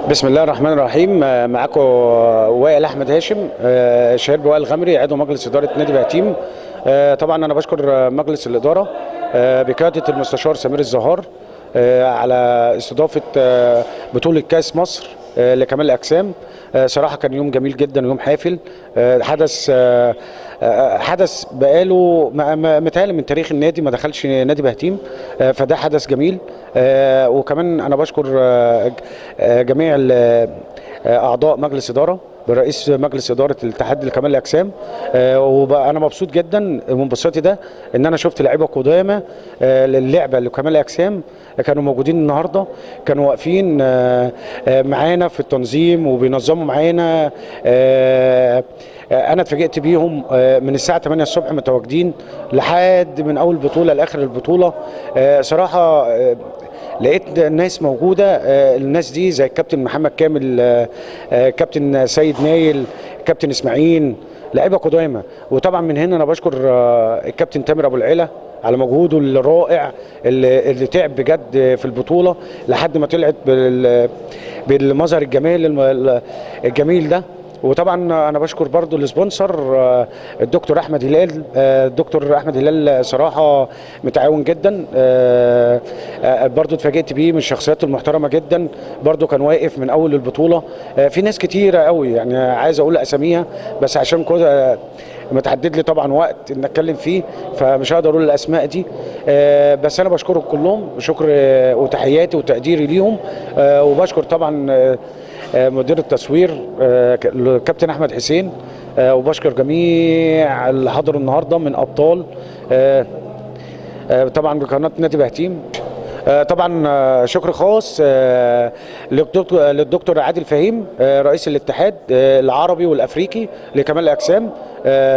بسم الله الرحمن الرحيم. معاكم وائل احمد هاشم، شهير بوائل الغمري، عضو مجلس اداره نادي بهتيم. طبعا انا بشكر مجلس الاداره بقياده المستشار سمير الزهار على استضافه بطوله كاس مصر لكمال الاجسام. صراحه كان يوم جميل جدا ويوم حافل. حدث بقاله متهيألي من تاريخ النادي ما دخلش نادي بهتيم، فده حدث جميل. وكمان انا بشكر جميع اعضاء مجلس اداره برئيس مجلس اداره الاتحاد لكمال الاجسام. وانا مبسوط جدا وانبساطي ده ان انا شفت لعيبه قدامى للعبه لكمال الاجسام كانوا موجودين النهارده، كانوا واقفين معانا في التنظيم وبينظموا معانا. انا اتفاجئت بيهم من الساعه 8 الصبح متواجدين لحد من اول بطوله لاخر البطوله. صراحه لقيت الناس موجوده، الناس دي زي الكابتن محمد كامل، كابتن سيد نايل، كابتن اسماعيل، لعيبه قدامى. وطبعا من هنا انا بشكر الكابتن تامر ابو العلا على مجهوده الرائع اللي تعب بجد في البطوله لحد ما طلعت بالمظهر الجميل ده. وطبعا انا بشكر برضو السبونسر الدكتور احمد هلال. الدكتور احمد هلال صراحه متعاون جدا، برضو اتفاجئت بيه من الشخصيات المحترمه جدا، برضو كان واقف من اول البطوله. في ناس كتيره قوي يعني عايز اقول اساميها بس عشان كده متحدد لي طبعا وقت ان اتكلم فيه فمش هقدر اقول الاسماء دي. بس انا بشكرهم كلهم بشكر وتحياتي وتقديري ليهم. وبشكر طبعا مدير التصوير الكابتن احمد حسين. وبشكر جميع اللي حضروا النهارده من ابطال طبعا بقناه نادي بهتيم. طبعا شكر خاص للدكتور عادل فهيم رئيس الاتحاد العربي والافريقي لكمال الاجسام.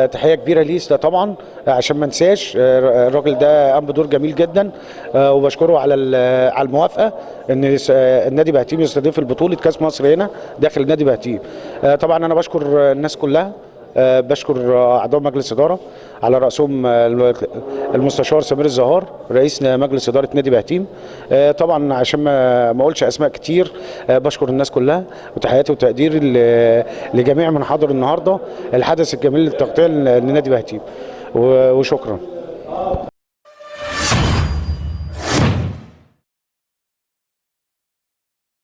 تحيه كبيره ليه ده طبعا عشان ما انساش، الراجل ده قام بدور جميل جدا. وبشكره على الموافقه ان النادي بهتيم يستضيف البطوله كاس مصر هنا داخل نادي بهتيم. طبعا انا بشكر الناس كلها، بشكر اعضاء مجلس اداره على راسهم المستشار سمير الزهار رئيس مجلس اداره نادي بهتيم. طبعا عشان ما اقولش اسماء كتير، بشكر الناس كلها وتحياتي وتقديري لجميع من حضر النهارده الحدث الجميل للتغطيه لنادي بهتيم. وشكرا.